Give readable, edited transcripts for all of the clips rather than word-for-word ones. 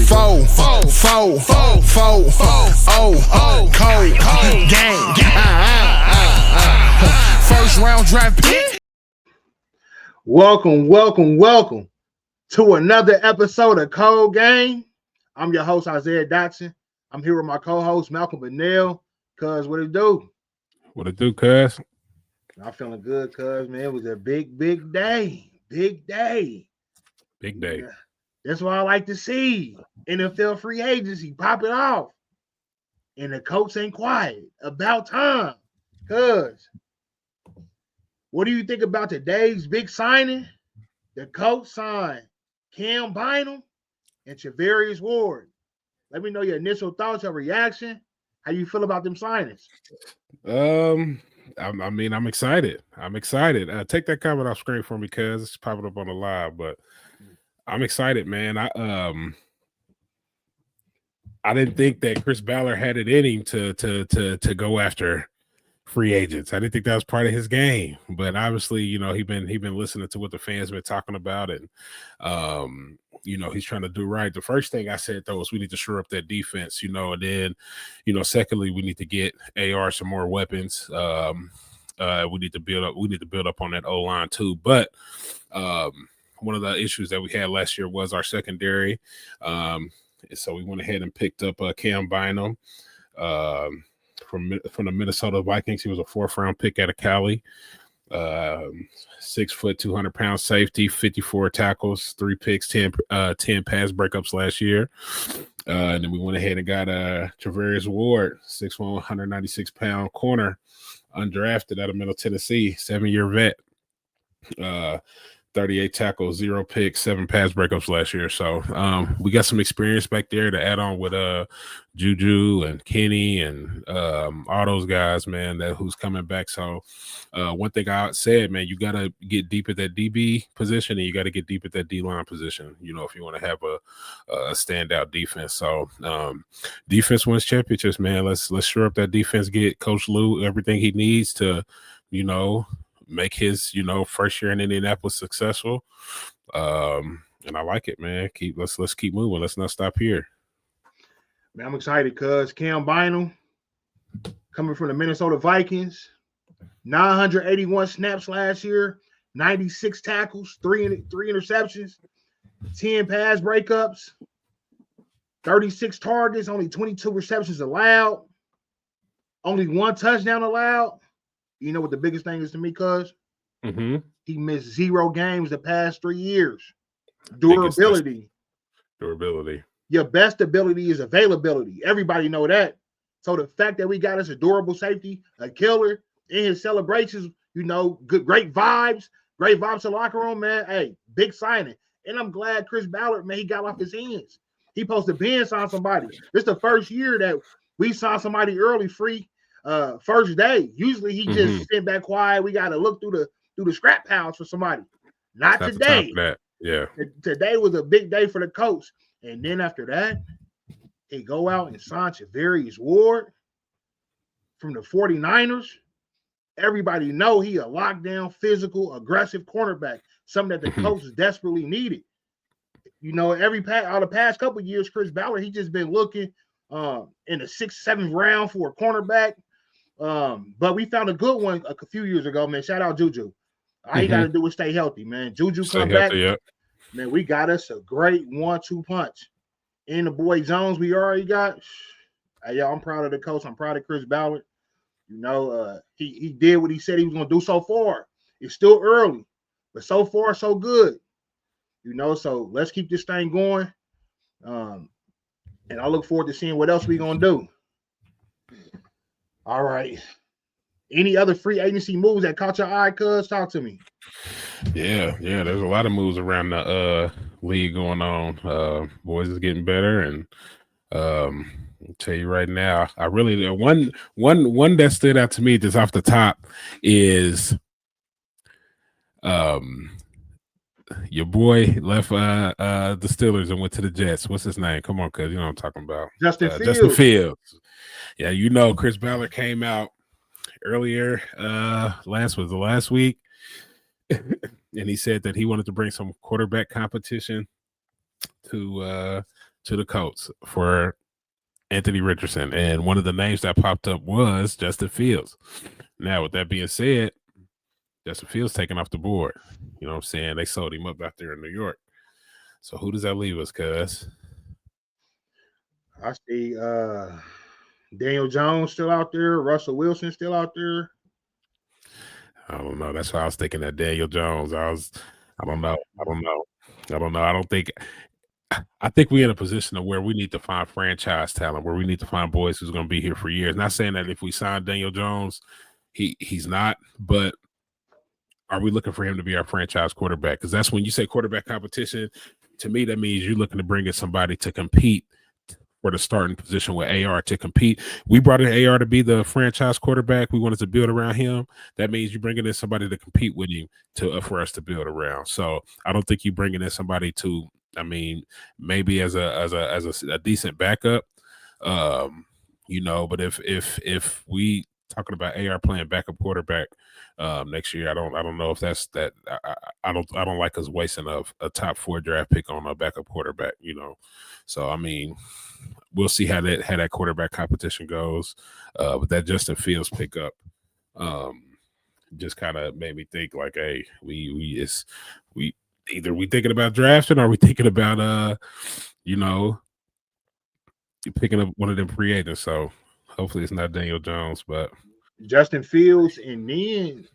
Cold game. First round draft pick. Welcome to another episode of Cold Game. I'm your host, Isaiah Dotson. I'm here with my co-host, Malcolm Bennell. Cuz, what it do? What it do, cuz? I'm feeling good, cuz, man. It was a big day. Big day. Yeah. That's what I like to see. NFL free agency, pop it off. And the Colts ain't quiet. About time. Cuz, what do you think about today's big signing? The Colts signed Cam Bynum and Charvarius Ward. Let me know your initial thoughts, your reaction. How you feel about them signings? I'm excited. Take that comment off screen for me, cuz it's popping up on the live. But I'm excited, man. I didn't think that Chris Ballard had it in him to go after free agents. I didn't think that was part of his game, but obviously, he been listening to what the fans been talking about, and he's trying to do right. The first thing I said though was we need to shore up that defense, and then, secondly, we need to get AR some more weapons. We need to build up on that O-line too. But one of the issues that we had last year was our secondary. So we went ahead and picked up Cam Bynum. From the Minnesota Vikings. He was a 4th round pick out of Cali. 6 foot, 200 pound safety, 54 tackles, 3 picks, 10 pass breakups last year. And then we went ahead and got Charvarius Ward, 6'1", 196 pound corner, undrafted out of Middle Tennessee, 7-year vet. 38 tackles, 0 picks, 7 pass breakups last year. So we got some experience back there to add on with Juju and Kenny and all those guys, man, who's coming back. So one thing I said, man, you got to get deep at that DB position, and you got to get deep at that D-line position, if you want to have a standout defense. So defense wins championships, man. Let's shore up that defense, get Coach Lou everything he needs to, make his, first year in Indianapolis successful. And I like it, man. Let's keep moving. Let's not stop here. Man, I'm excited because Cam Bynum, coming from the Minnesota Vikings, 981 snaps last year, 96 tackles, 3 interceptions, 10 pass breakups, 36 targets, only 22 receptions allowed, only 1 touchdown allowed. You know what the biggest thing is to me, cuz? Mm-hmm. He missed 0 games the past 3 years. Durability. Your best ability is availability. Everybody know that. So the fact that we got us a durable safety, a killer in his celebrations, great vibes to the locker room, man. Hey, big signing. And I'm glad Chris Ballard, man, he got off his hands. He supposed to be sign somebody. This is the first year that we saw somebody early free. First day. Usually he just sit back quiet. We got to look through the scrap piles for somebody. Not today. Yeah. Today was a big day for the Colts. And then after that, they go out and sign Charvarius Ward from the 49ers. Everybody know he a lockdown, physical, aggressive cornerback, something that the Colts desperately needed. All the past couple of years, Chris Ballard, he just been looking in the 6th, 7th round for a cornerback. But we found a good one a few years ago, man. Shout out Juju. All you got to do is stay healthy, man. Juju come back. Yeah. Man, we got us a great 1-2 punch. In the boy Jones we already got. Hey, I'm proud of the coach. I'm proud of Chris Ballard. He did what he said he was going to do so far. It's still early, but so far, so good. So let's keep this thing going. And I look forward to seeing what else we're going to do. All right. Any other free agency moves that caught your eye, cuz? Talk to me. Yeah. There's a lot of moves around the league going on. Boys is getting better, and I'll tell you right now, I really one that stood out to me just off the top is your boy left the Steelers and went to the Jets. What's his name? Come on, cuz you know what I'm talking about. Justin Fields. Yeah, Chris Ballard came out earlier last week and he said that he wanted to bring some quarterback competition to to the Colts for Anthony Richardson, and one of the names that popped up was Justin Fields. Now, with that being said, Justin Fields taken off the board. You know what I'm saying? They sold him up out there in New York. So who does that leave us, cuz? I see Daniel Jones still out there, Russell Wilson still out there. I don't know. That's why I was thinking that Daniel Jones. I don't know. I think we're in a position of where we need to find franchise talent, where we need to find boys who's going to be here for years. Not saying that if we sign Daniel Jones, he's not, but are we looking for him to be our franchise quarterback? Because that's when you say quarterback competition, to me, that means you're looking to bring in somebody to compete for the starting position with AR to compete. We brought in AR to be the franchise quarterback. We wanted to build around him. That means you're bringing in somebody to compete with him for us to build around. So I don't think you're bringing in somebody to, I mean, maybe as a decent backup, you know. But if we talking about AR playing backup quarterback next year, I don't know if that's that. I don't like us wasting a top 4 draft pick on a backup quarterback, you know. So I mean, we'll see how that quarterback competition goes. But that Justin Fields pickup just kind of made me think like, hey, we either we thinking about drafting or we thinking about you know, picking up one of them free agents. So hopefully it's not Daniel Jones, but Justin Fields, and then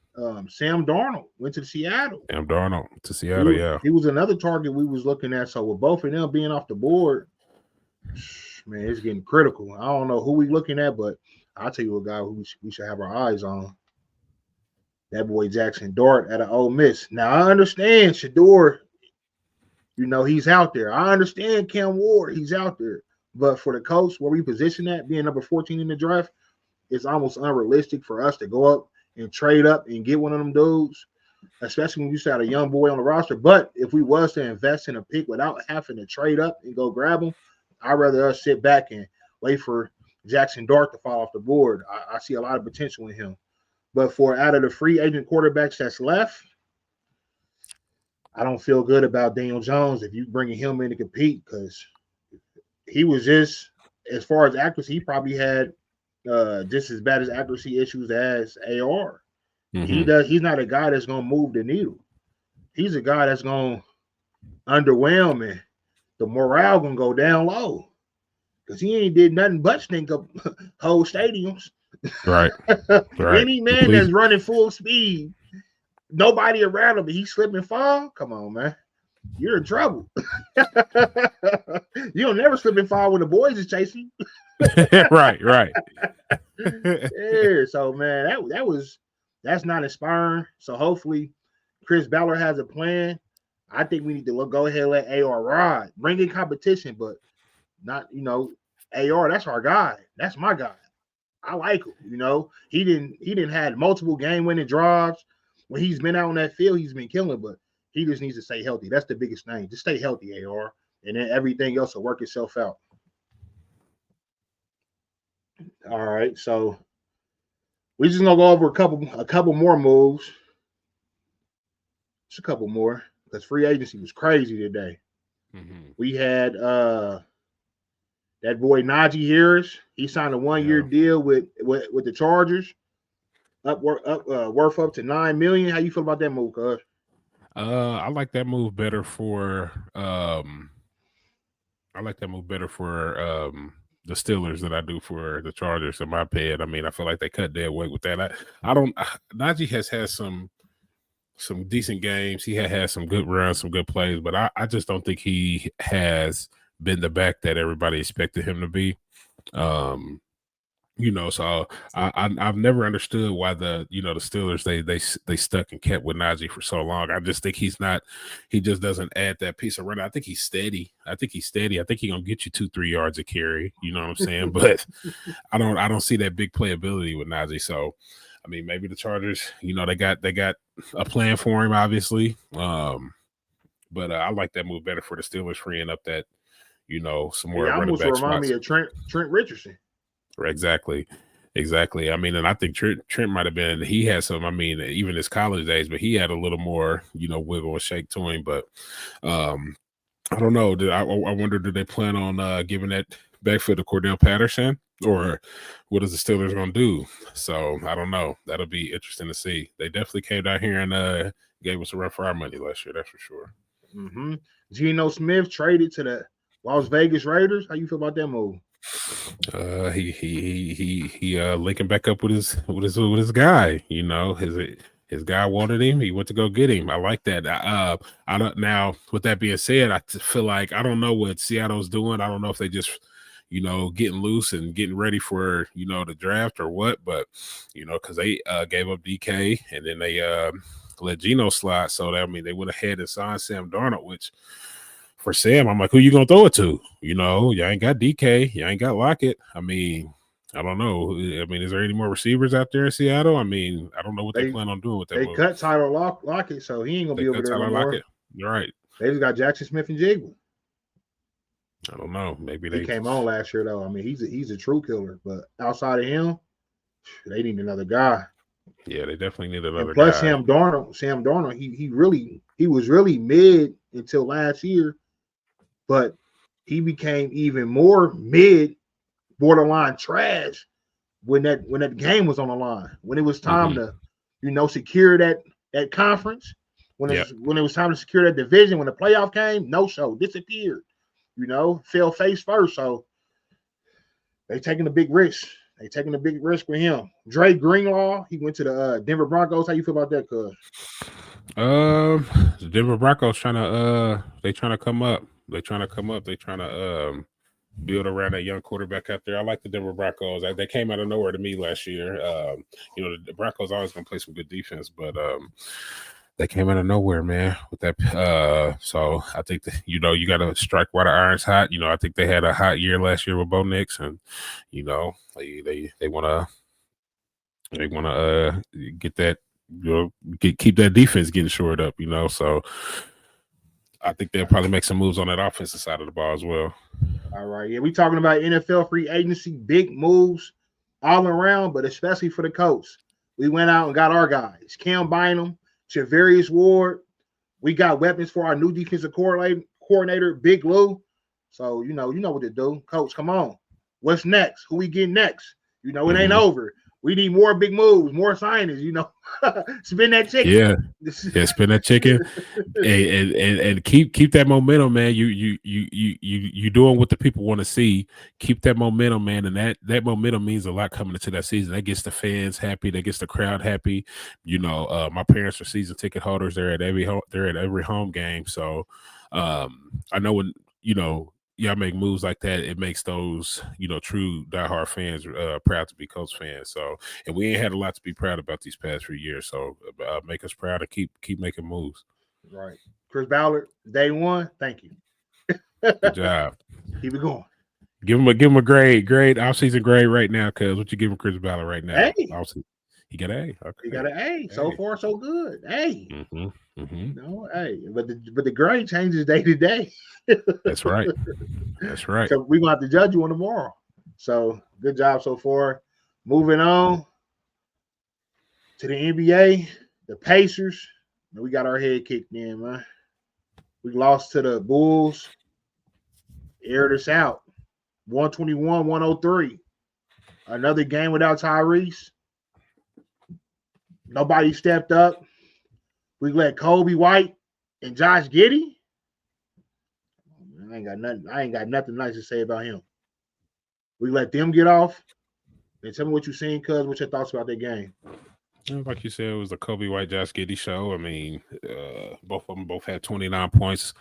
Sam Darnold went to Seattle. Sam Darnold to Seattle, he was another target we was looking at. So with both of them being off the board, man, it's getting critical. I don't know who we looking at, but I'll tell you a guy who we should have our eyes on. That boy Jackson Dart out of Ole Miss. Now I understand Shador, you know, he's out there. I understand Cam Ward, he's out there. But for the Colts, where we position that, being number 14 in the draft, it's almost unrealistic for us to go up and trade up and get one of them dudes, especially when you start a young boy on the roster. But if we was to invest in a pick without having to trade up and go grab him, I'd rather us sit back and wait for Jackson Dart to fall off the board. I see a lot of potential in him. But for out of the free agent quarterbacks that's left, I don't feel good about Daniel Jones if you bringing him in to compete, because he was just, as far as accuracy, he probably had just as bad as accuracy issues as AR. Mm-hmm. He's not a guy that's gonna move the needle. He's a guy that's gonna underwhelm, and the morale gonna go down low because he ain't did nothing but stink up whole stadiums. Right. Any man that's running full speed, nobody around him, but he slip and fall. Come on, man. You're in trouble. You'll never slip and fall when the boys is chasing you. right. Yeah, so man, that's not inspiring. So hopefully Chris Ballard has a plan. I think we need to go ahead and let AR ride. Bring in competition, but not, you know, AR, that's our guy. That's my guy. I like him, you know. He didn't have multiple game-winning drives. When he's been out on that field, he's been killing, but he just needs to stay healthy. That's the biggest thing. Just stay healthy, AR, and then everything else will work itself out. All right, so we're just gonna go over a couple more moves. Just a couple more, because free agency was crazy today. Mm-hmm. We had that boy Najee Harris. He signed a 1-year deal with the Chargers. Worth up to $9 million. How you feel about that move, cuz? I like that move better for the Steelers than I do for the Chargers, in my opinion. I mean, I feel like they cut their weight with that. Najee has had some decent games. He had some good runs, some good plays, but I just don't think he has been the back that everybody expected him to be. You know, so I've never understood why the Steelers they stuck and kept with Najee for so long. I just think he just doesn't add that piece of running. I think he's steady. I think he's gonna get you 2-3 yards a carry. You know what I'm saying? But I don't see that big playability with Najee. So I mean, maybe the Chargers, you know, they got a plan for him, obviously. But I like that move better for the Steelers, freeing up that, you know, some more running back spots. Remind me of Trent Richardson. Exactly. I mean, and I think Trent might have been, he had some, I mean, even his college days, but he had a little more, you know, wiggle and shake to him. But I don't know. I wonder, do they plan on giving that backfield to Cordell Patterson, or what is the Steelers going to do? So I don't know. That'll be interesting to see. They definitely came down here and gave us a run for our money last year. That's for sure. Mm-hmm. Geno Smith traded to the Las Vegas Raiders. How you feel about that move? He linking back up with his guy. You know, his guy wanted him. He went to go get him. I like that. I don't now. With that being said, I feel like I don't know what Seattle's doing. I don't know if they just, getting loose and getting ready for the draft or what. But because they gave up DK and then they let Geno slide. So that, I mean, they went ahead and signed Sam Darnold, which. For Sam, I'm like, who you gonna throw it to? You ain't got DK, you ain't got Lockett. I mean, I don't know. I mean, is there any more receivers out there in Seattle? I mean, I don't know what they plan on doing with that. They cut Tyler Lockett, so he ain't gonna be over there no more. Lockett. You're right. They just got Jackson Smith and Jigba. I don't know. Maybe he came on last year though. I mean, he's a true killer, but outside of him, they need another guy. Yeah, they definitely need another guy. Plus, Sam Darnold, he was really mid until last year. But he became even more mid, borderline trash when that game was on the line. When it was time to, secure that conference. When it was time to secure that division, when the playoff came, no show, disappeared. Fell face first. So they taking a big risk. They taking a big risk with him. Dre Greenlaw, he went to the Denver Broncos. How you feel about that, cuz? The Denver Broncos trying to come up. They're trying to build around that young quarterback out there. I like the Denver Broncos. They came out of nowhere to me last year. The Broncos always gonna play some good defense, but they came out of nowhere, man. With that, so I think that, you got to strike while the iron's hot. I think they had a hot year last year with Bo Nix, and they want to get that. Keep that defense getting shored up, so I think they'll probably make some moves on that offensive side of the ball as well. All right. Yeah, we talking about NFL free agency, big moves all around, but especially for the Colts. We went out and got our guys. Cam Bynum, Charvarius Ward. We got weapons for our new defensive coordinator, Big Lou. So, you know what to do. Coach, come on. What's next? Who we getting next? It ain't over. We need more big moves, more signings, Spin that chicken. Yeah, spin that chicken. and keep that momentum, man. You doing what the people want to see. Keep that momentum, man. And that momentum means a lot coming into that season. That gets the fans happy. That gets the crowd happy. My parents are season ticket holders. They're at every home game. So I know when y'all make moves like that, it makes those, true diehard fans proud to be Colts fans. So, and we ain't had a lot to be proud about these past few years. So, make us proud and keep making moves. Right. Chris Ballard, day one, thank you. Good job. Keep it going. Give him a grade offseason grade right now, cuz what you giving Chris Ballard right now? Hey. He got an A. Okay. He got an A. So far, so good. Hey. Hey. But the grade changes day to day. That's right. So we're gonna have to judge you on tomorrow. So good job so far. Moving on to the NBA, the Pacers. We got our head kicked in, man. We lost to the Bulls. Aired us out. 121-103. Another game without Tyrese. Nobody stepped up. We let Kobe White and Josh Giddey. I ain't got nothing nice to say about him. We let them get off. And tell me what you seen, cuz. What's your thoughts about that game? Like you said, it was the Kobe White, Josh Giddey show. I mean, both of them had 29 points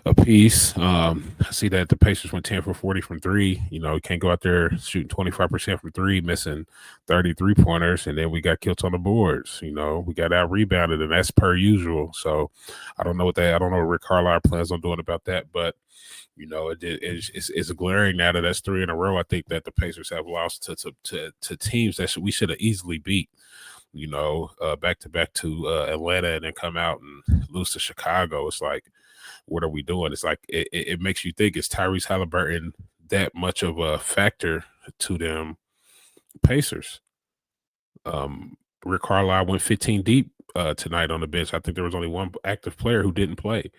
apiece. I see that the Pacers went 10 for 40 from three. You can't go out there shooting 25% from three, missing 33 pointers, and then we got killed on the boards. We got out rebounded, and that's per usual. So I don't know what Rick Carlisle plans on doing about that, but it's glaring now that that's three in a row. I think that the Pacers have lost to teams that we should have easily beat. Back to back to Atlanta, and then come out and lose to Chicago. It's like, what are we doing? It's like it makes you think, is Tyrese Halliburton that much of a factor to them Pacers? Rick Carlisle went 15 deep tonight on the bench. I think there was only one active player who didn't play.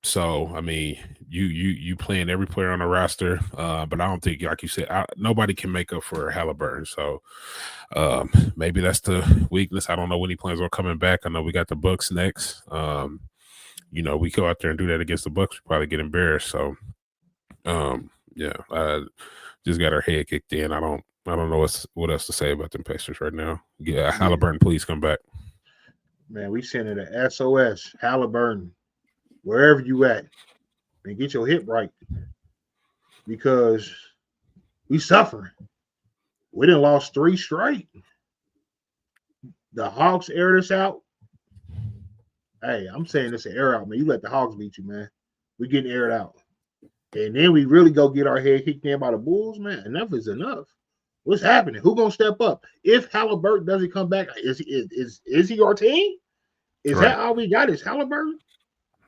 So I mean, you playing every player on the roster, but I don't think, like you said, nobody can make up for Halliburton. So maybe that's the weakness. I don't know when he plans on coming back. I know we got the Bucks next. We go out there and do that against the Bucks, we probably get embarrassed. So just got our head kicked in. I don't know what else to say about them Pacers right now. Yeah, Halliburton, please come back. Man, we sending an SOS, Halliburton, wherever you at, and get your hip right, because we suffering. We done lost 3 straight. The Hawks aired us out. Hey, I'm saying it's an air out, man. You let the Hawks beat you, man. We getting aired out. And then we really go get our head kicked in by the Bulls, man. Enough is enough. What's happening? Who gonna step up? If Halliburton doesn't come back, is he our team? Is that all we got? Is Halliburton?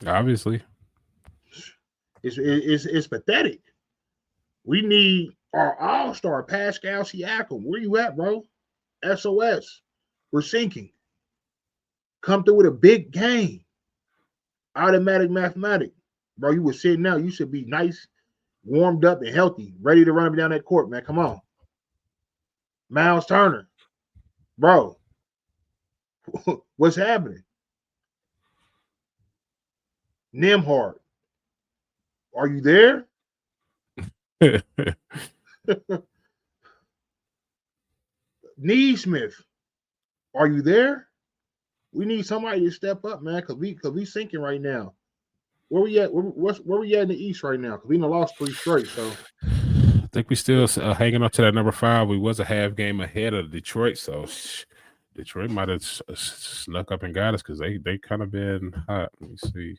Obviously. It's pathetic. We need our all-star Pascal Siakam. Where you at, bro? SOS. We're sinking. Come through with a big game. Automatic mathematic. Bro, you were sitting out. You should be nice, warmed up, and healthy, ready to run up and down that court, man. Come on. Miles Turner. Bro. What's happening? Nimhard. Are you there? Neesmith. Are you there? We need somebody to step up, man, because we sinking right now. Where we at? Where we at in the East right now? Because we done lost 3 straight. So I think we still hanging on to that number 5. We was a half game ahead of Detroit, so Detroit might have snuck up and got us because they kind of been hot. Let me see.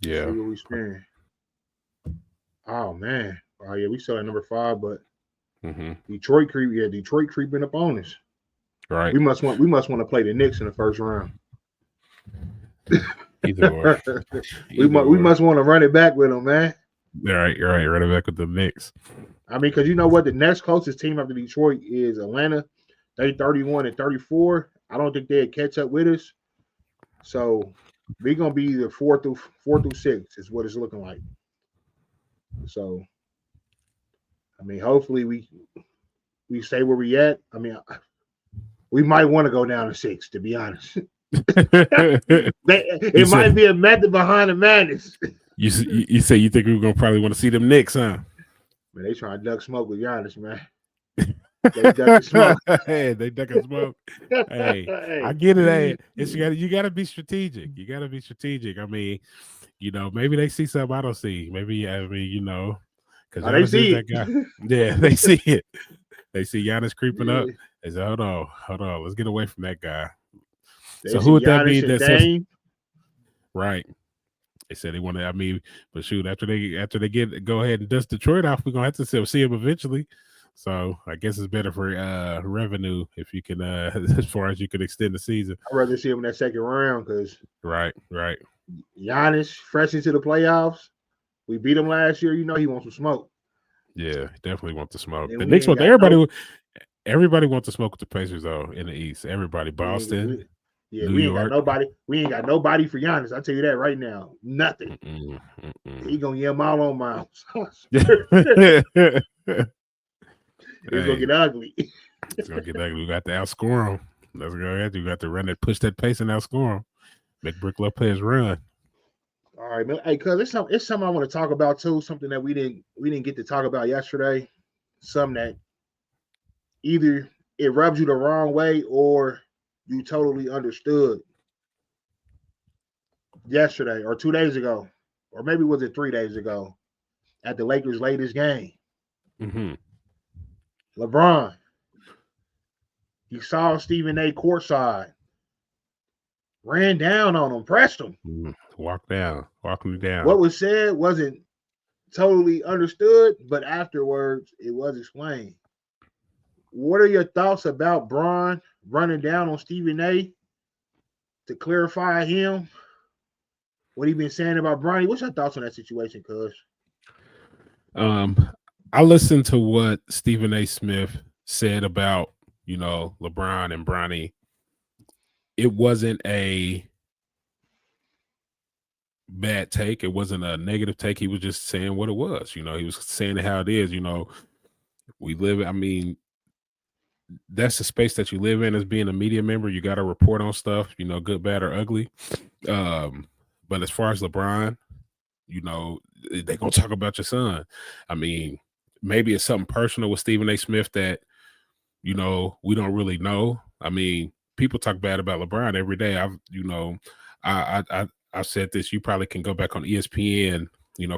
Yeah. See what we spend. Oh man. Oh yeah, we still at number 5, but Detroit creeping up on us. Right. We must want to play the Knicks in the first round. Either or. we must want to run it back with them, man. You're right. Run it back with the Knicks. I mean, because you know what? The next closest team after Detroit is Atlanta. They 31-34. I don't think they'd catch up with us. So we're gonna be either 4 through 6 is what it's looking like. So I mean, hopefully we stay where we at. I mean, we might want to go down to 6, to be honest. It might be a method behind the madness. You say you think we're gonna probably want to see them Knicks, huh? Man, they trying to duck smoke with Giannis, man. They ducking smoke. Hey, they ducking smoke. Hey, I get it. Hey, you gotta be strategic. You gotta be strategic. I mean, maybe they see something I don't see. Maybe because they see that guy. Yeah, they see it. They see Giannis creeping up. They say, hold on, let's get away from that guy. So who would that be? That's right. They said they want to. I mean, but shoot, after they go ahead and dust Detroit off, we're gonna have to see him eventually. So I guess it's better for revenue if you can, as far as you can extend the season. I'd rather see him in that second round because right. Giannis fresh into the playoffs. We beat him last year. You know he wants some smoke. Yeah, definitely want the smoke. The Knicks want everybody wants to smoke with the Pacers though in the East. Everybody, Boston. New we York. ain't got nobody. We ain't got nobody for Giannis. I tell you that right now. Nothing. He gonna get them all on Miles. It's gonna get ugly. It's gonna get ugly. We got to outscore him. That's gonna have to. We got to run that, push that pace, and outscore him. Make Brook Lopez run. All right, man. Hey, cuz it's something I want to talk about too. Something that we didn't get to talk about yesterday. Something that either it rubs you the wrong way or you totally understood yesterday or 2 days ago, or maybe was it 3 days ago at the Lakers' latest game. LeBron, he saw Stephen A. courtside, ran down on him, pressed him. Walk him down. What was said wasn't totally understood, but afterwards it was explained. What are your thoughts about Bron running down on Stephen A. to clarify him? What he been saying about Bronny? What's your thoughts on that situation, cuz? I listened to what Stephen A. Smith said about, LeBron and Bronny it wasn't a bad take. It wasn't a negative take. He was just saying what it was. He was saying it how it is. We live. I mean, that's the space that you live in as being a media member. You got to report on stuff, good, bad, or ugly. But as far as LeBron, they're going to talk about your son. I mean, maybe it's something personal with Stephen A. Smith that, we don't really know. I mean, people talk bad about LeBron every day. I've said this. You probably can go back on ESPN,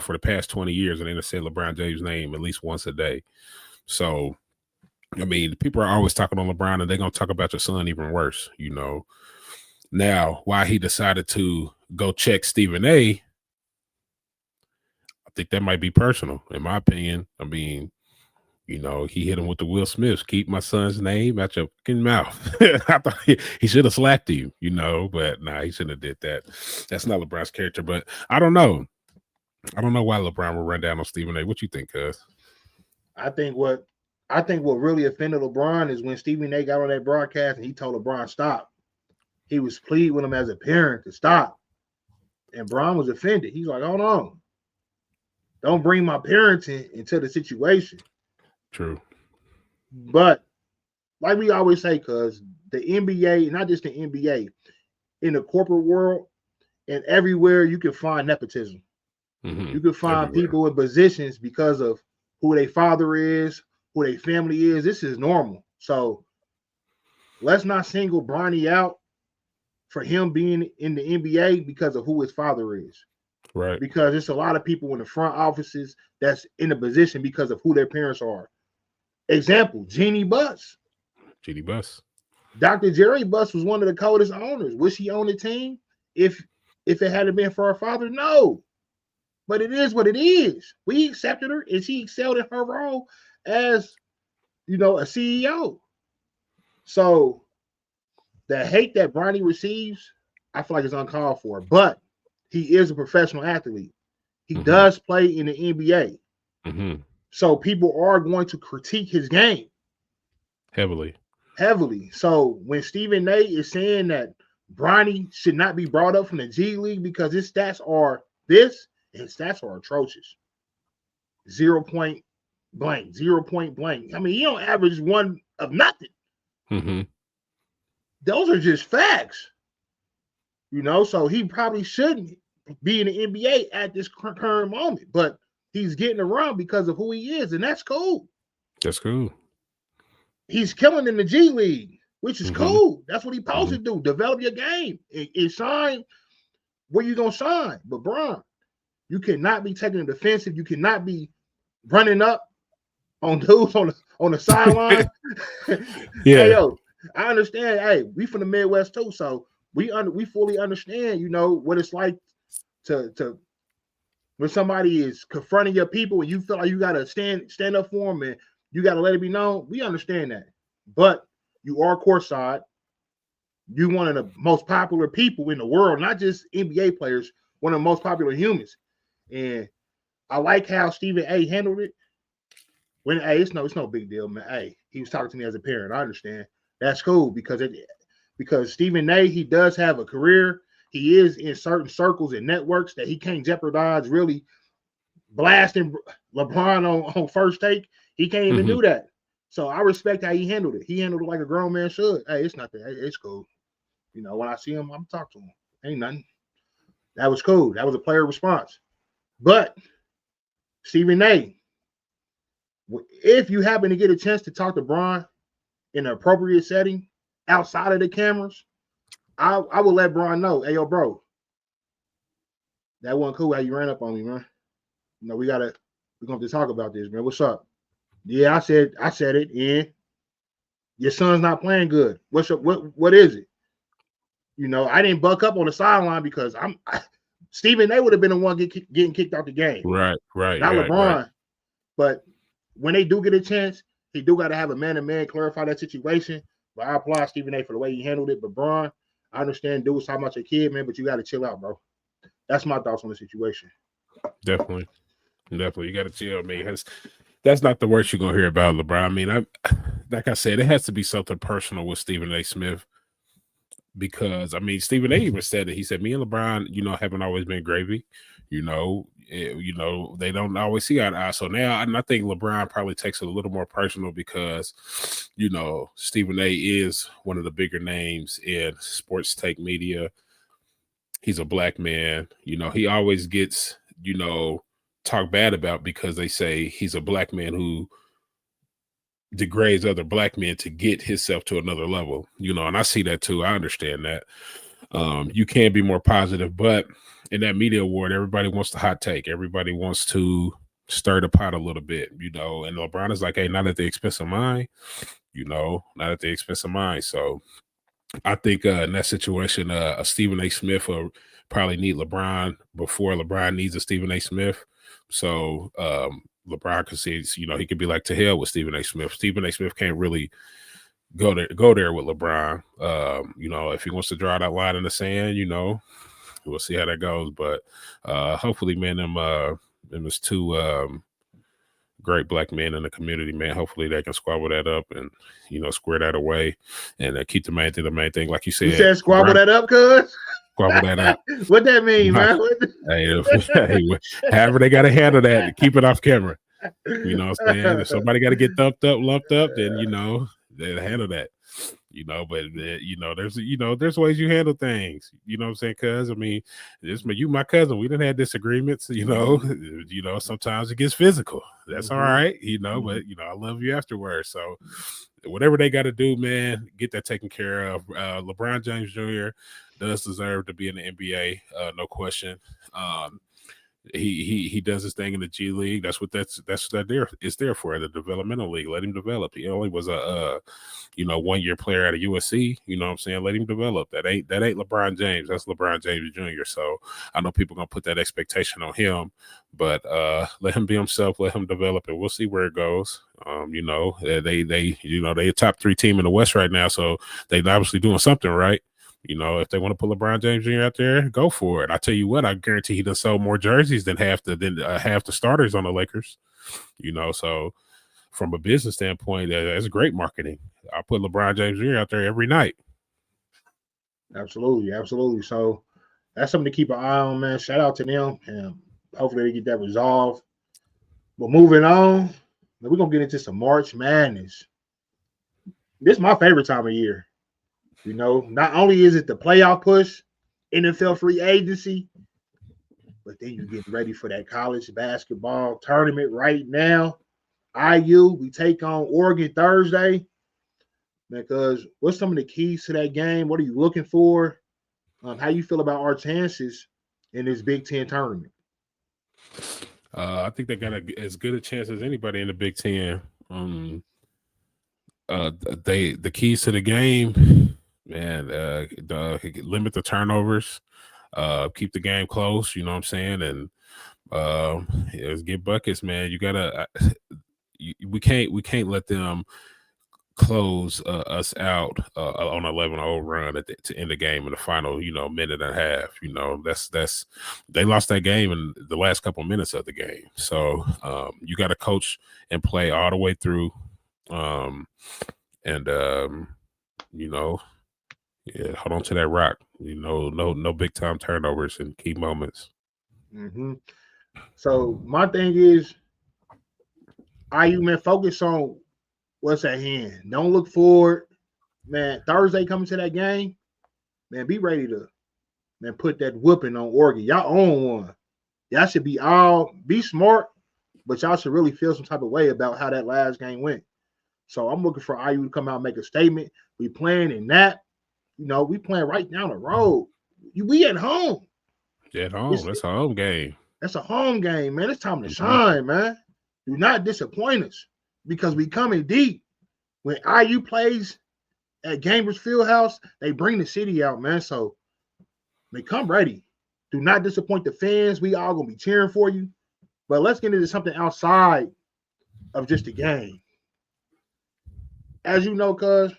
for the past 20 years, and they said LeBron James' name at least once a day. So, I mean, people are always talking on LeBron, and they're going to talk about your son even worse, Now, why he decided to go check Stephen A., I think that might be personal, in my opinion. I mean, he hit him with the Will Smiths. Keep my son's name out your fucking mouth. I thought he should have slapped him, but nah, he shouldn't have did that. That's not LeBron's character, but I don't know. I don't know why LeBron would run down on Stephen A. What you think, cuz? I think what really offended LeBron is when Stephen A. got on that broadcast and he told LeBron stop. He was pleading with him as a parent to stop. And Bron was offended. He's like, hold on. Don't bring my parents into the situation. True. But like we always say, cuz the NBA, not just the NBA, in the corporate world and everywhere you can find nepotism. Mm-hmm. You can find people in positions because of who their father is, who their family is. This is normal. So let's not single Bronny out for him being in the NBA because of who his father is. Right. Because there's a lot of people in the front offices that's in a position because of who their parents are. Example, Jeannie Buss. Jeannie Buss. Dr. Jerry Buss was one of the coldest owners. Would she own the team if it hadn't been for her father? No. But it is what it is. We accepted her, and she excelled in her role as, a CEO. So the hate that Bronny receives, I feel like it's uncalled for. But he is a professional athlete. He does play in the NBA. Mm-hmm. So people are going to critique his game. Heavily. So when Stephen A. is saying that Bronny should not be brought up from the G League because his stats are this, and his stats are atrocious. 0 point blank, 0 point blank. I mean, he don't average one of nothing. Mm-hmm. Those are just facts. So he probably shouldn't be in the NBA at this current moment, but he's getting around because of who he is, and that's cool. That's cool. He's killing in the G League, which is cool. That's what he's supposed to do. Develop your game and shine where you're going to shine. But, Bron, you cannot be taking the defensive. You cannot be running up on dudes on the sideline. Yeah. Hey, yo, I understand. Hey, we from the Midwest too, so we fully understand, what it's like to when somebody is confronting your people and you feel like you got to stand up for them and you got to let it be known. We understand that. But you are courtside. You're one of the most popular people in the world, not just NBA players, one of the most popular humans. And I like how Stephen A. handled it. When it's no big deal, man. Hey, he was talking to me as a parent. I understand. That's cool because Stephen A. he does have a career. He is in certain circles and networks that he can't jeopardize really blasting LeBron on first take. He can't even do that. So I respect how he handled it. He handled it like a grown man should. Hey, it's nothing. Hey, it's cool. When I see him, I'm talk to him. Ain't nothing. That was cool. That was a player response. But Stephen A., if you happen to get a chance to talk to Bron in an appropriate setting outside of the cameras, I would let Bron know, hey, yo, bro, that wasn't cool how you ran up on me, man. We're going to have to talk about this, man. What's up? Yeah, I said it, and your son's not playing good. What is it? I didn't buck up on the sideline because Stephen A. would have been the one getting kicked out the game. Right. Not LeBron. Right. But when they do get a chance, he do got to have a man-to-man clarify that situation. But I applaud Stephen A. for the way he handled it. But Bron, I understand dude was talking about your kid, man, but you got to chill out, bro. That's my thoughts on the situation. Definitely. You got to chill, man. That's not the worst you're going to hear about LeBron. I mean, like I said, it has to be something personal with Stephen A. Smith because I mean, Stephen A. even said it. He said, "Me and LeBron, haven't always been gravy. They don't always see eye to eye. So now, and I think LeBron probably takes it a little more personal because, Stephen A. is one of the bigger names in sports take media. He's a black man. He always gets, talked bad about because they say he's a black man who degrades other black men to get himself to another level, and I see that too. I understand that. You can be more positive, but in that media award, everybody wants the hot take. Everybody wants to stir the pot a little bit, and LeBron is like, hey, not at the expense of mine, not at the expense of mine. So I think in that situation, a Stephen A. Smith will probably need LeBron before LeBron needs a Stephen A. Smith. So LeBron could see, he could be like, to hell with Stephen A. Smith. Stephen A. Smith can't really go there with LeBron. If he wants to draw that line in the sand, we'll see how that goes. But hopefully, man, them is two great black men in the community, man. Hopefully they can squabble that up and square that away and keep the main thing. Like you said, squabble that up, cuz. Squabble that up. What that mean, man? Hey, however they got to handle that, keep it off camera. You know what I'm saying? If somebody got to get thumped up, lumped up, then they'll handle that. But there's ways you handle things. You know what I'm saying? Cuz I mean, you my cousin. We done had disagreements. Sometimes it gets physical. That's all right. But I love you afterwards. So whatever they got to do, man, get that taken care of. LeBron James Jr. does deserve to be in the NBA, no question. He does his thing in the G League. That's what it's there for, the developmental league. Let him develop. He only was a 1-year player at a USC. You know what I'm saying? Let him develop. That ain't LeBron James. That's LeBron James Jr. So I know people gonna put that expectation on him, but let him be himself. Let him develop, and we'll see where it goes. They a top 3 team in the West right now, so they obviously doing something right. If they want to put LeBron James Jr. out there, go for it. I tell you what, I guarantee he done sold more jerseys than half the starters on the Lakers. So from a business standpoint, that's great marketing. I put LeBron James Jr. out there every night. Absolutely. So that's something to keep an eye on, man. Shout out to them, and hopefully they get that resolved. But moving on, we're gonna get into some March Madness. This is my favorite time of year. Not only is it the playoff push, NFL free agency, but then you get ready for that college basketball tournament right now. IU, we take on Oregon Thursday. Because what's some of the keys to that game? What are you looking for? How you feel about our chances in this Big Ten tournament? I think they got as good a chance as anybody in the Big Ten. The keys to the game, man, limit the turnovers, keep the game close. You know what I'm saying? And let's get buckets, man. You gotta. We can't let them close us out on an 11-0 run to end the game in the final, minute and a half. That's they lost that game in the last couple of minutes of the game. So you got to coach and play all the way through, hold on to that rock. No big time turnovers in key moments. Mm-hmm. So my thing is, IU, man, focus on what's at hand. Don't look forward, man. Thursday coming to that game, man. Be ready to, man, put that whooping on Oregon. Y'all own one. Y'all should be smart, but y'all should really feel some type of way about how that last game went. So I'm looking for IU to come out and make a statement. We playing in that, we playing right down the road. We at home. At home. That's a home game. That's a home game, man. It's time to shine, man. Do not disappoint us because we coming deep. When IU plays at Gamers Fieldhouse, they bring the city out, man. So they come ready. Do not disappoint the fans. We all gonna be cheering for you. But let's get into something outside of just the game. As you know, cuz,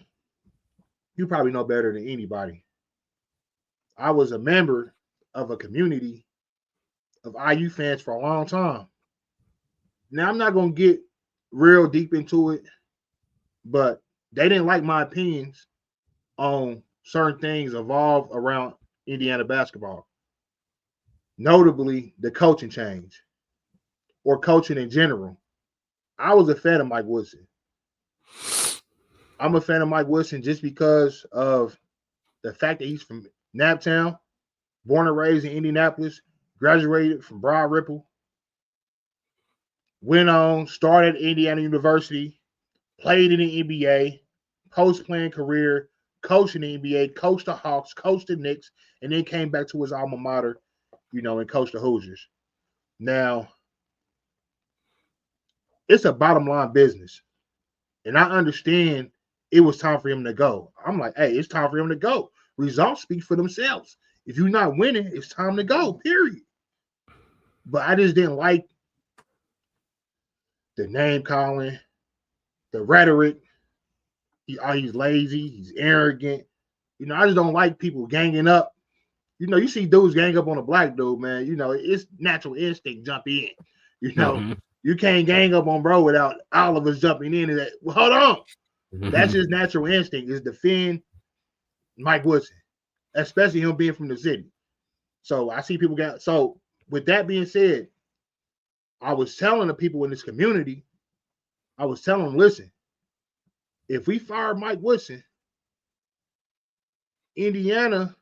you probably know better than anybody. I was a member of a community of IU fans for a long time. Now, I'm not going to get real deep into it, but they didn't like my opinions on certain things evolve around Indiana basketball. Notably, the coaching change or coaching in general. I was a fan of Mike Woodson. I'm a fan of Mike Woodson just because of the fact that he's from Naptown, born and raised in Indianapolis, graduated from Broad Ripple, went on, started at Indiana University, played in the NBA, post-playing career, coached in the NBA, coached the Hawks, coached the Knicks, and then came back to his alma mater, and coached the Hoosiers. Now, it's a bottom line business. And I understand it was time for him to go. I'm like, hey, it's time for him to go. Results speak for themselves. If you're not winning, it's time to go, period. But I just didn't like the name calling, the rhetoric. He's lazy, he's arrogant. I just don't like people ganging up. You see dudes gang up on a black dude, man. It's natural instinct jump in. You can't gang up on bro without all of us jumping in and that. Well, hold on. That's just natural instinct is defend Mike Woodson, especially him being from the city. So I see people so with that being said, I was telling the people in this community, I was telling them, listen, if we fire Mike Woodson, Indiana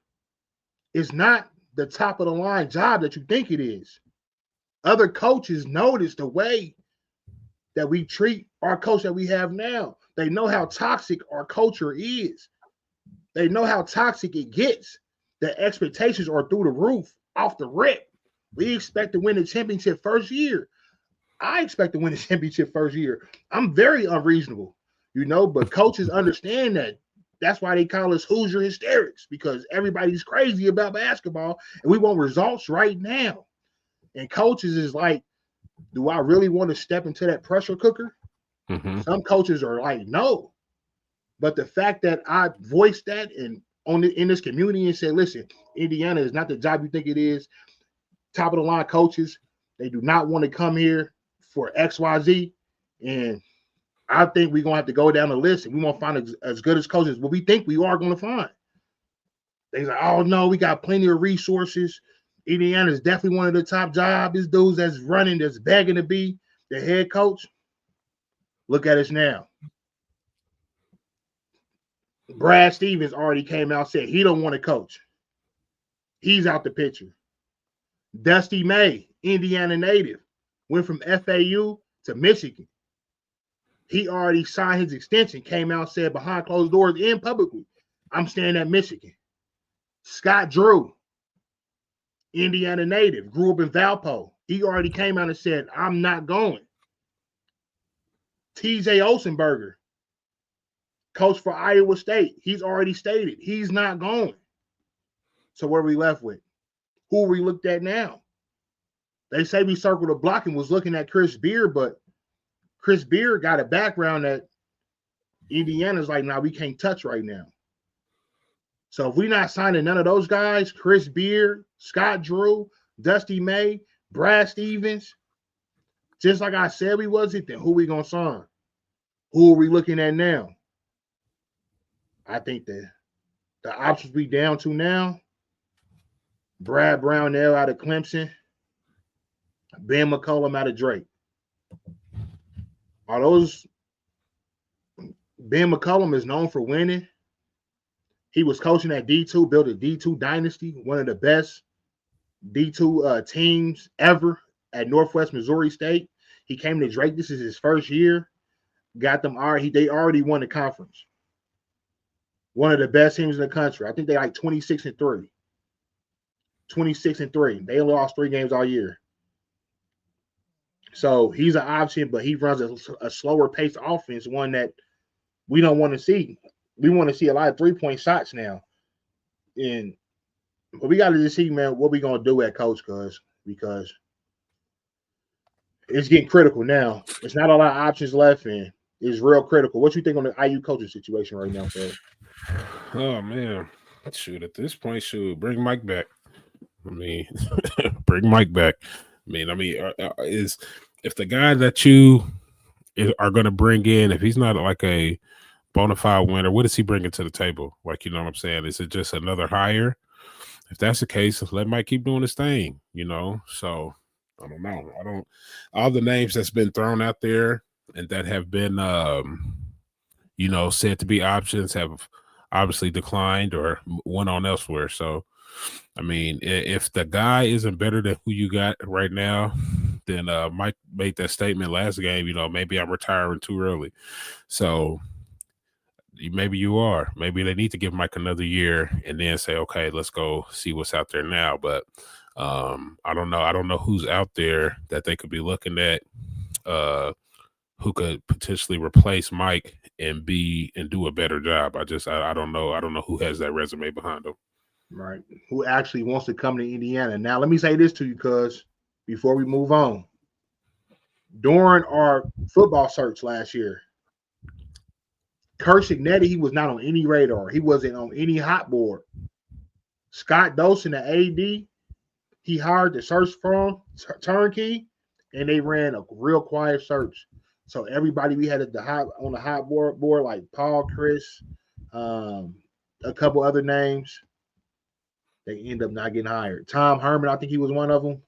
is not the top of the line job that you think it is. Other coaches notice the way that we treat our coach that we have now. They know how toxic our culture is. They know how toxic it gets. The expectations are through the roof, off the rip. We expect to win the championship first year. I expect to win the championship first year. I'm very unreasonable, but coaches understand that. That's why they call us Hoosier hysterics, because everybody's crazy about basketball and we want results right now. And coaches is like, do I really want to step into that pressure cooker? Some coaches are like, no. But the fact that I voiced that in this community and said, listen, Indiana is not the job you think it is. Top of the line coaches, they do not want to come here for XYZ. And I think we're going to have to go down the list and we won't find as good as coaches what we think we are going to find. They're like, oh, no, we got plenty of resources. Indiana is definitely one of the top jobs. This dudes that's running, that's begging to be the head coach. Look at us now. Brad Stevens already came out and said he don't want to coach. He's out the picture. Dusty May, Indiana native, went from FAU to Michigan. He already signed his extension, came out and said behind closed doors and publicly, I'm staying at Michigan. Scott Drew, Indiana native, grew up in Valpo. He already came out and said, I'm not going. TJ Olsenberger, coach for Iowa State. He's already stated he's not going. So what are we left with? Who are we looked at now? They say we circled the block and was looking at Chris Beard, but Chris Beard got a background that Indiana's like, nah, we can't touch right now. So if we're not signing none of those guys, Chris Beard, Scott Drew, Dusty May, Brad Stevens, just like I said we wasn't, then who we going to sign? Who are we looking at now? I think the options we down to now, Brad Brownell out of Clemson, Ben McCollum out of Drake. Are those Ben McCollum is known for winning. He was coaching at D2, built a D2 dynasty, one of the best D2 teams ever at Northwest Missouri State. He came to Drake. This is his first year. Got them already. They already won the conference. One of the best teams in the country. I think they like 26-3. 26-3. They lost 3 games all year. So he's an option, but he runs a slower paced offense, one that we don't want to see. We want to see a lot of 3-point shots now. But we got to just see, man, what we going to do at coach, because it's getting critical now. It's not a lot of options left, and it's real critical. What you think on the IU coaching situation right now, Phil? Oh, man. Shoot, at this point, bring Mike back. Bring Mike back. Is if the guy that you are going to bring in, if he's not like a bona fide winner. What is he bringing to the table? Like, you know what I'm saying? Is it just another hire? If that's the case, let Mike keep doing his thing, you know? So I don't know. All the names that's been thrown out there and that have been, you know, said to be options have obviously declined or went on elsewhere. So, I mean, if the guy isn't better than who you got right now, then Mike made that statement last game, you know, maybe I'm retiring too early. So maybe you are. Maybe they need to give Mike another year and then say, okay, let's go see what's out there now. But I don't know. I don't know who's out there that they could be looking at who could potentially replace Mike and do a better job. I don't know. I don't know who has that resume behind him. Right. Who actually wants to come to Indiana. Now, let me say this to you, cuz before we move on. During our football search last year, Kurt Signetti, he was not on any radar. He wasn't on any hot board. Scott Dawson, the AD, he hired the search firm, Turnkey, and they ran a real quiet search. So everybody we had on the hot board like Paul, Chris, a couple other names, they end up not getting hired. Tom Herman, I think he was one of them.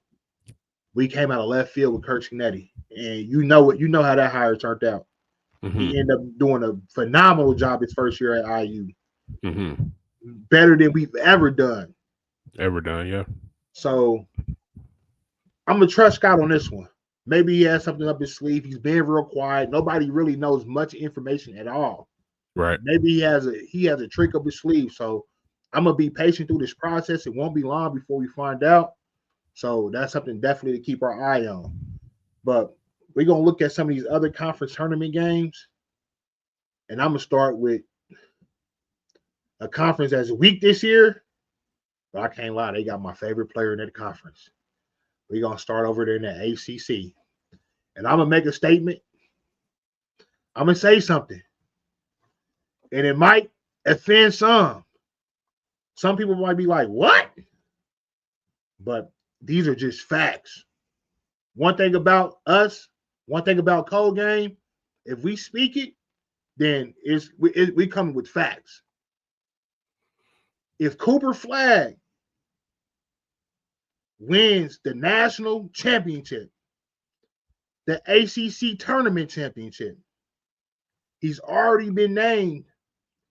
We came out of left field with Kurt Signetti, and you know how that hire turned out. Mm-hmm. He ended up doing a phenomenal job his first year at IU. Mm-hmm. Better than we've ever done. Yeah. So I'm going to trust Scott on this one. Maybe he has something up his sleeve. He's been real quiet. Nobody really knows much information at all. Right. Maybe he has a trick up his sleeve. So I'm going to be patient through this process. It won't be long before we find out. So that's something definitely to keep our eye on. But we're going to look at some of these other conference tournament games. And I'm going to start with a conference that's weak this year. But I can't lie, they got my favorite player in that conference. We're going to start over there in the ACC. And I'm going to make a statement. I'm going to say something. And it might offend some. Some people might be like, what? But these are just facts. One thing about us, one thing about Coldgame, if we speak it, then we come with facts. If Cooper Flagg wins the national championship, the ACC tournament championship, he's already been named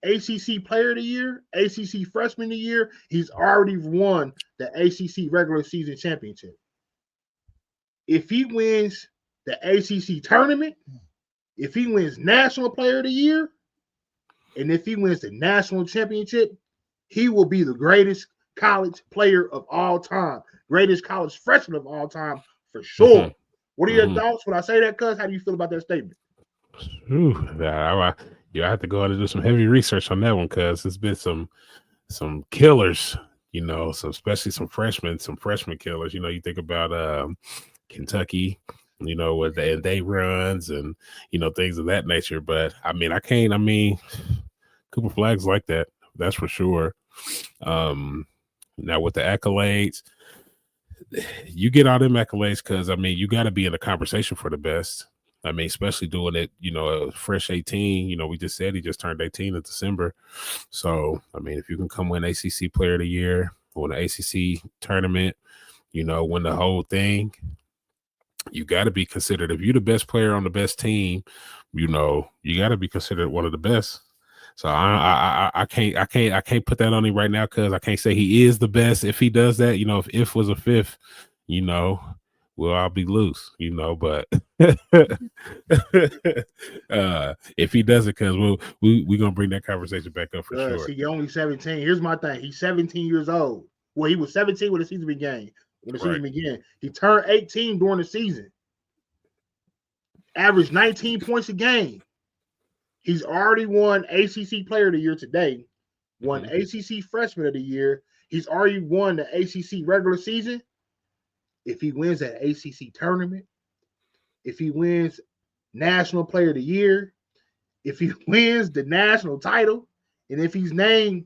ACC Player of the Year, ACC Freshman of the Year. He's already won the ACC regular season championship. If he wins the ACC tournament, if he wins National Player of the Year, and if he wins the national championship, he will be the greatest college player of all time, greatest college freshman of all time for sure. Mm-hmm. What are your thoughts when I say that, cuz? How do you feel about that statement? You have to go out and do some heavy research on that one, cuz there's been some killers, you know, especially some freshman killers. You know, you think about Kentucky, you know, with they runs and, you know, things of that nature. But I mean, Cooper Flagg's like that. That's for sure. Now with the accolades, you get all them accolades because, I mean, you got to be in the conversation for the best. I mean, especially doing it, you know, a fresh 18. You know, we just said he just turned 18 in December. So, I mean, if you can come win ACC Player of the Year, win the ACC tournament, you know, win the whole thing, you got to be considered. If you're the best player on the best team, you know, you got to be considered one of the best. So I can't put that on him right now because I can't say he is the best. If he does that, you know, if was a fifth, you know, well, I'll be loose, you know, but if he does it, because we're gonna bring that conversation back up for sure. He's only 17. Here's my thing. He's 17 years old. Well, he was 17 when the season began. He turned 18 during the season. Averaged 19 points a game. He's already won ACC Player of the Year today. Won ACC Freshman of the Year. He's already won the ACC regular season. If he wins that ACC tournament, if he wins National Player of the Year, if he wins the national title, and if he's named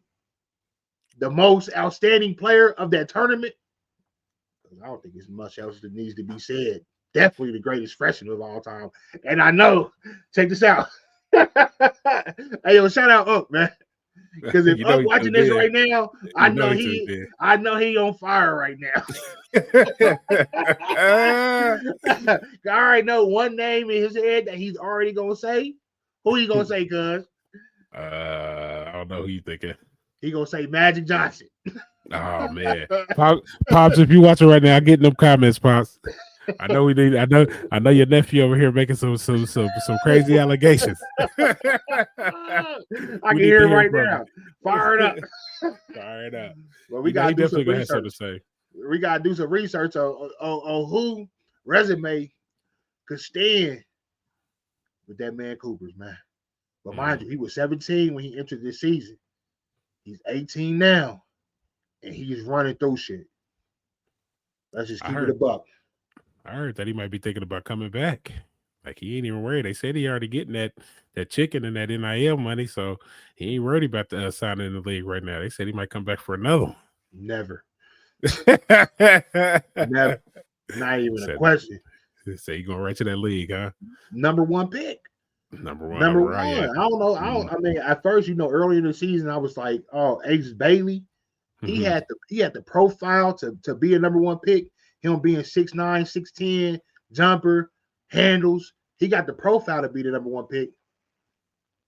the most outstanding player of that tournament, I don't think there's much else that needs to be said. Definitely the greatest freshman of all time. And I know, check this out. Hey, yo, shout out Up, man. Because if You know Up he watching tuned this in. right now, I You know know he tuned in. he on fire right now. I I already know one name in his head that he's already gonna say. Who he gonna say, cuz? don't know who you thinking. He gonna say Magic Johnson. Oh man, Pops, if you watching right now, get in them comments, Pops. I know we need. I know your nephew over here making some crazy allegations. I We can need hear to him hear right from now. you. Fire it up. Fire it up. Well, we You know, gotta he do some definitely gonna have something to research. say. We gotta do some research on who resume could stand with that man Cooper's, man. But mind you, he was 17 when he entered this season. He's 18 now, and he's running through shit. Let's just keep it a buck. I heard that he might be thinking about coming back. Like he ain't even worried. They said he already getting that chicken and that NIL money, so he ain't worried about the signing in the league right now. They said he might come back for another one. Never. Never. Not even a question. Say you going right to that league, huh? Number one pick. Number one. I don't know. I mean, at first, early in the season, I was like, oh, Ace Bailey. He had the profile to be a number one pick. Him being 6'9", 6'10", jumper, handles. He got the profile to be the number one pick.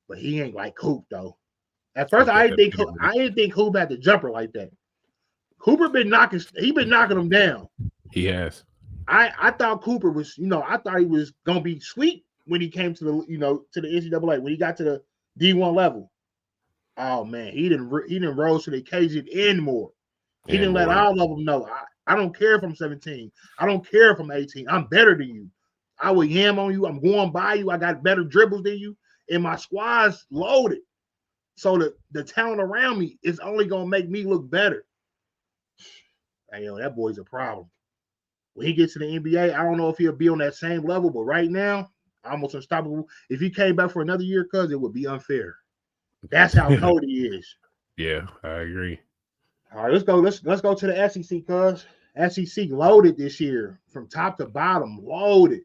But he ain't like Coop though. At first, I didn't think Coop had the jumper like that. Cooper been knocking him down. He has. I thought Cooper was, I thought he was gonna be sweet when he came to the, to the NCAA, when he got to the D1 level. Oh man, he didn't rose to the occasion anymore. He didn't let all of them know. I don't care if I'm 17. I don't care if I'm 18. I'm better than you. I will yam on you. I'm going by you. I got better dribbles than you. And my squad's loaded. So the talent around me is only gonna make me look better. Hey, yo, that boy's a problem. When he gets to the NBA, I don't know if he'll be on that same level, but right now, almost unstoppable. If he came back for another year, cuz it would be unfair. That's how cold he is. Yeah, I agree. All right, let's go. Let's go to the SEC, cuz SEC loaded this year from top to bottom, loaded.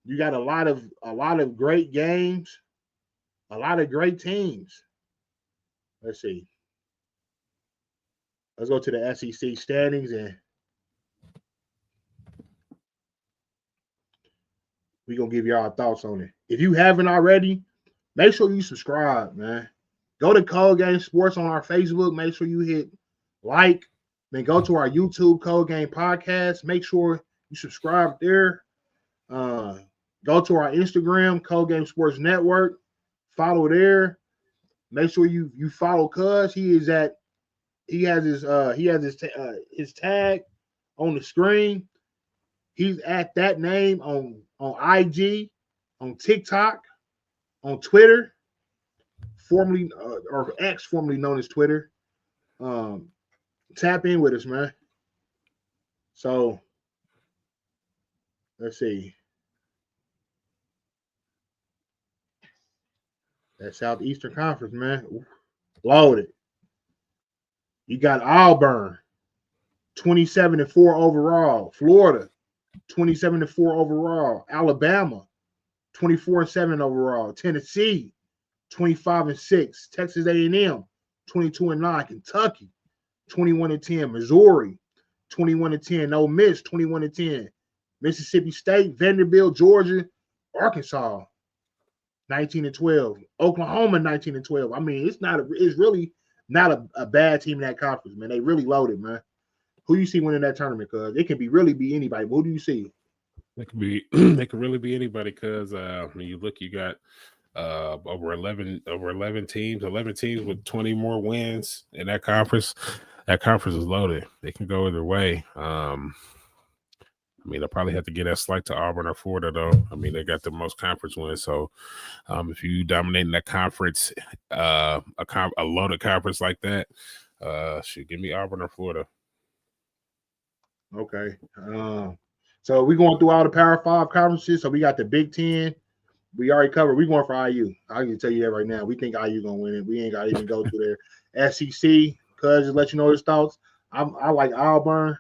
You got a lot of great games, a lot of great teams. Let's see. Let's go to the SEC standings, and we're going to give you our thoughts on it. If you haven't already, make sure you subscribe, man. Go to Cold Game Sports on our Facebook. Make sure you hit like. Then go to our YouTube Cold Game Podcast. Make sure you subscribe there. Go to our Instagram, Cold Game Sports Network. Follow there. Make sure you follow Cuz. He has his tag on the screen. He's at that name on IG, on TikTok, on Twitter, formerly or X, formerly known as Twitter. Tap in with us, man. So let's see. That Southeastern Conference, man. Loaded. You got Auburn, 27-4 overall. Florida, 27-4 overall. Alabama, 24-7 overall. Tennessee, 25-6. Texas A&M, 22-9. Kentucky, 21-10. Missouri, 21-10. Ole Miss, 21-10. Mississippi State, Vanderbilt, Georgia, Arkansas, 19-12. Oklahoma, 19-12. I mean, it's really not a bad team in that conference, man. They really loaded, man. Who you see winning that tournament? Cause it can really be anybody. Who do you see? It could be. It could really be anybody. Cause when you look, you got over 11 teams. 11 teams with 20 more wins in that conference. That conference is loaded. They can go either way. I mean, they'll probably have to get that slight to Auburn or Florida, though. I mean, they got the most conference wins. So, if you dominate in that conference, a loaded conference like that, give me Auburn or Florida. Okay. So we're going through all the Power 5 conferences. So we got the Big Ten. We already covered. We're going for IU. I can tell you that right now. We think IU going to win it. We ain't got to even go through their SEC. Cuz just let you know his thoughts. I like Auburn.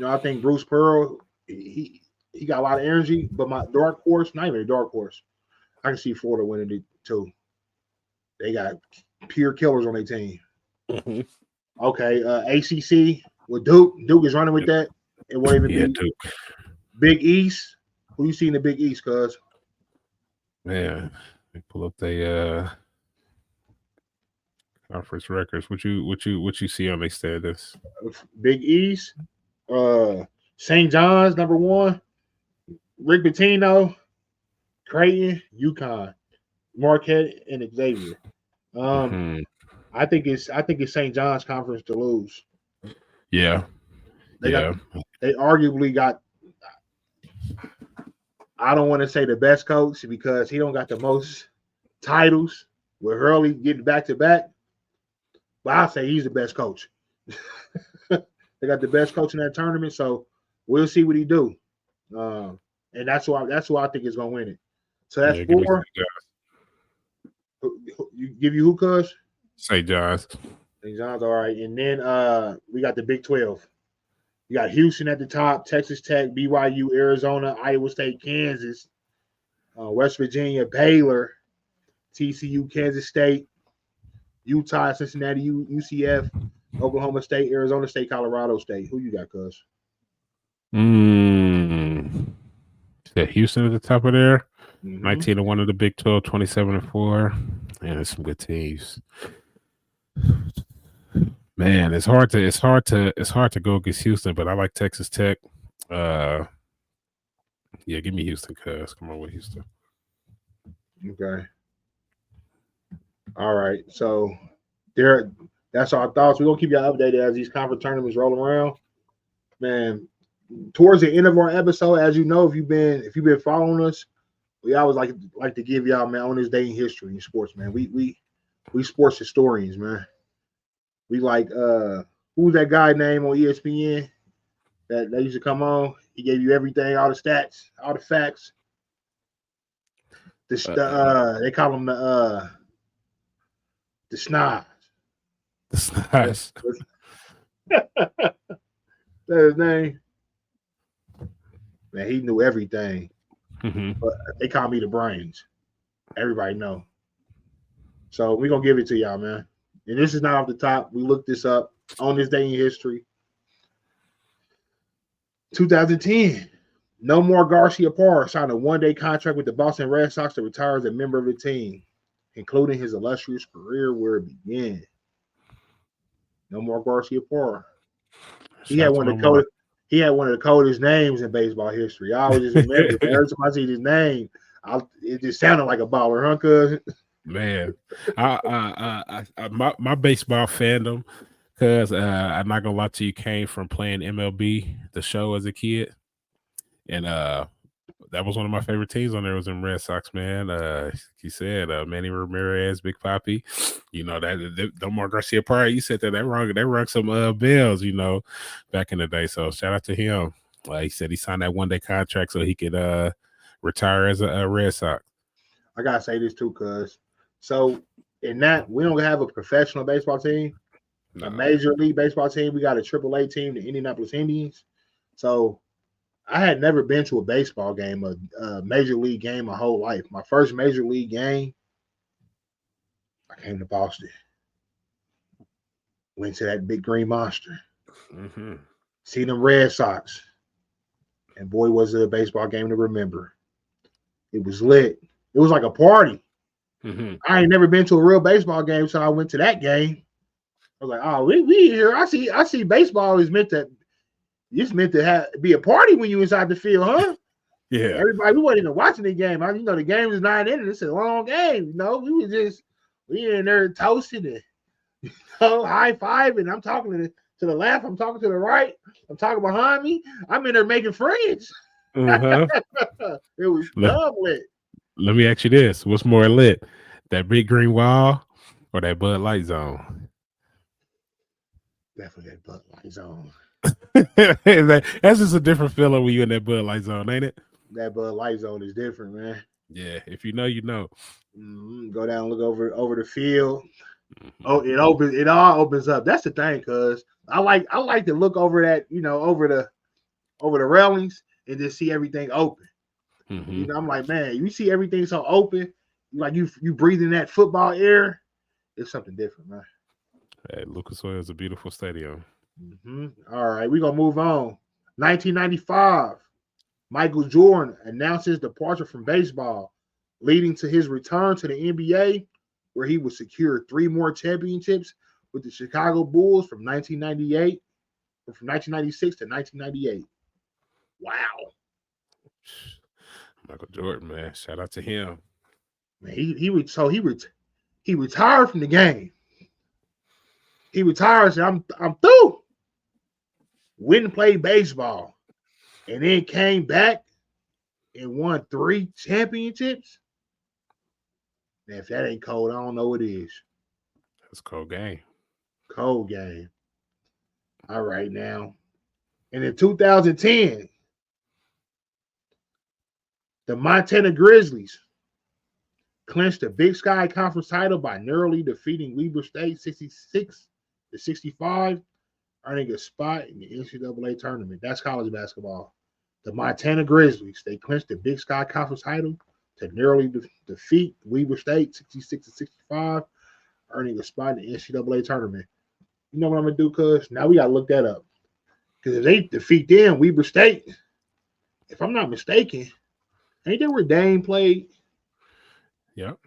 I think Bruce Pearl, he got a lot of energy. But my dark horse, not even a dark horse. I can see Florida winning it too. They got pure killers on their team. Mhm. Okay, ACC with Duke. Duke is running with that. It won't even Yeah, be Duke. Big East. Who you see in the Big East, cuz? Man, they pull up the conference records. What you see on their status? Big East. St. John's st. Rick Pitino, Creighton, UConn, Marquette, and Xavier. Mhm. I think it's St. John's conference to lose. Yeah, They got yeah. they arguably got. I don't want to say the best coach because he don't got the most titles with Hurley getting back to back, but I'll say he's the best coach. They got the best coach in that tournament, so we'll see what he do. And that's who I think is gonna win it. So that's Yeah, give me four. St. You give you who, cuz? St. John's. St. John's, all right. And then we got the Big 12. You got Houston at the top, Texas Tech, BYU, Arizona, Iowa State, Kansas, West Virginia, Baylor, TCU, Kansas State, Utah, Cincinnati, UCF, Oklahoma State, Arizona State, Colorado State. Who you got, cuz? Yeah, Houston at the top of there. Mm-hmm. 19-1 of the Big 12, 27-4. Man, there's some good teams. Man, it's hard to go against Houston, but I like Texas Tech. Yeah, give me Houston, cuz. Come on with Houston. Okay. All right. So that's our thoughts. We're gonna keep y'all updated as these conference tournaments roll around. Man, towards the end of our episode, as you know, if you've been following us, we always like to give y'all, man, on this day in history in sports, man. We sports historians, man. We like who's that guy name on ESPN that used to come on? He gave you everything, all the stats, all the facts. They call him the snobs. The Snipes. That's his name. Man, he knew everything. Mm-hmm. But they call me the brains. Everybody know. So we're gonna give it to y'all, man. And this is not off the top. We looked this up on this day in history. 2010. No more Garcia Parr signed a one-day contract with the Boston Red Sox to retire as a member of the team, including his illustrious career where it began. No more Garcia Parr. He had one of the coldest names in baseball history. I always just remember every time I see his name, it just sounded like a baller, huh, cuz? Man, my baseball fandom, because I'm not gonna lie to you, came from playing MLB, the show, as a kid, and that was one of my favorite teams on there. Was in Red Sox, man. He said Manny Ramirez, Big Papi, you know that Domar Garcia Parra. You said that rung some bells, you know, back in the day. So shout out to him. He said he signed that one-day contract so he could retire as a Red Sox. I gotta say this too, cuz. So in that, we don't have a professional baseball team, a major league baseball team. We got a AAA team, the Indianapolis Indians. So I had never been to a baseball game, a major league game, my whole life. My first major league game, I came to Boston. Went to that big green monster. Mm-hmm. Seen them Red Sox. And boy, was it a baseball game to remember. It was lit. It was like a party. Mm-hmm. I ain't never been to a real baseball game, so I went to that game. I was like, oh, we here. I see baseball is meant to be a party when you inside the field, huh? Yeah. Everybody, we wasn't even watching the game. The game was 9 innings. It's a long game. We in there toasting it, high fiving. I'm talking to the left. I'm talking to the right. I'm talking behind me. I'm in there making friends. Uh-huh. It was dumb lit. Let me ask you this: what's more lit, that big green wall or that Bud Light zone? Definitely that Bud Light zone. That's just a different feeling when you in that Bud Light zone, ain't it? That Bud Light zone is different, man. Yeah, if you know, you know. Go down and look over the field. Mm-hmm. Oh, it all opens up. That's the thing, cuz I like to look over that, over the railings and just see everything open. You know, I'm like, man, you see everything so open, like you breathing that football air. It's something different, man. Hey, Lucas Oil is a beautiful stadium. All right, we're gonna move on. 1995, Michael Jordan announces departure from baseball, leading to his return to the NBA, where he would secure 3 more championships with the Chicago Bulls from 1996 to 1998. Wow. Michael Jordan, man. Shout out to him. Man, he retired from the game. He retired, said, I'm through. Went and played baseball. And then came back and won 3 championships. Man, if that ain't cold, I don't know what is. That's cold game. Cold game. All right, now. And in 2010, the Montana Grizzlies clinched the Big Sky Conference title by narrowly defeating Weber State 66-65, earning a spot in the NCAA tournament. That's college basketball. The Montana Grizzlies, they clinched the Big Sky Conference title to narrowly defeat Weber State 66-65, earning a spot in the NCAA tournament. You know what I'm going to do, cuz? Now we got to look that up. Because if they defeat them, Weber State, if I'm not mistaken, ain't that where Dame played? Yep.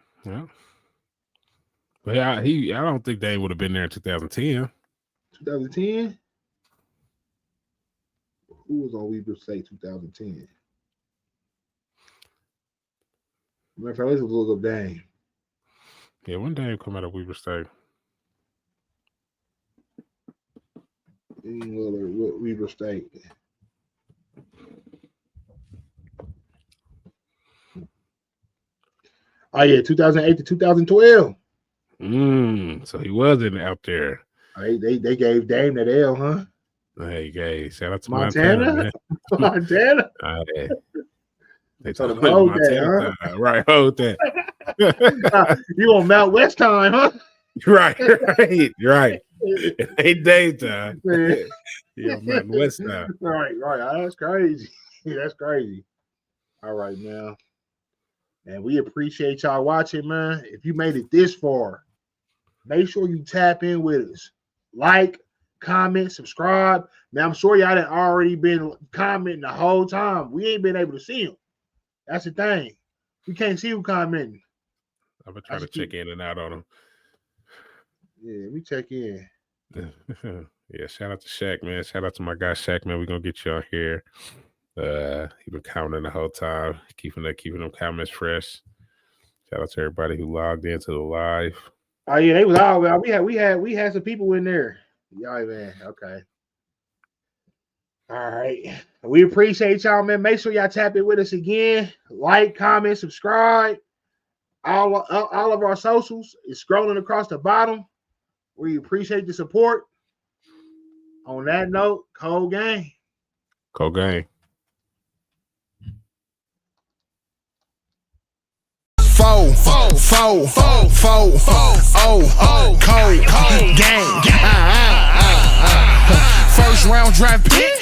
But I don't think Dame would have been there in 2010. 2010? Who was on Weber State 2010? Matter of fact, let's look up Dame. Yeah, when Dame come out of Weber State? Weber State. Oh yeah, 2008 to 2012. So he wasn't out there. They gave Dame that L, huh? Hey, shout out to Montana. Man. Montana. They So told the hold Montana, that, right? Hold that. You on Mount West time, huh? Right. It ain't daytime. Yeah, Mountain West now. Right. That's crazy. That's crazy. All right, now. And we appreciate y'all watching, man. If you made it this far, make sure you tap in with us. Like, comment, subscribe. Now, I'm sure y'all have already been commenting the whole time. We ain't been able to see them. That's the thing. We can't see who commenting. I'm going to try to check in and out on them. Yeah, we check in. Yeah, shout out to Shaq, man. Shout out to my guy Shaq, man. We're going to get you on here. He been commenting the whole time, keeping them comments fresh. Shout out to everybody who logged into the live. Oh yeah, they was all well. We had some people in there. Y'all, man. Okay. All right. We appreciate y'all, man. Make sure y'all tap in with us again. Like, comment, subscribe. All of our socials is scrolling across the bottom. We appreciate the support. On that note, cold game. Cold game. Cold game. First round draft pick.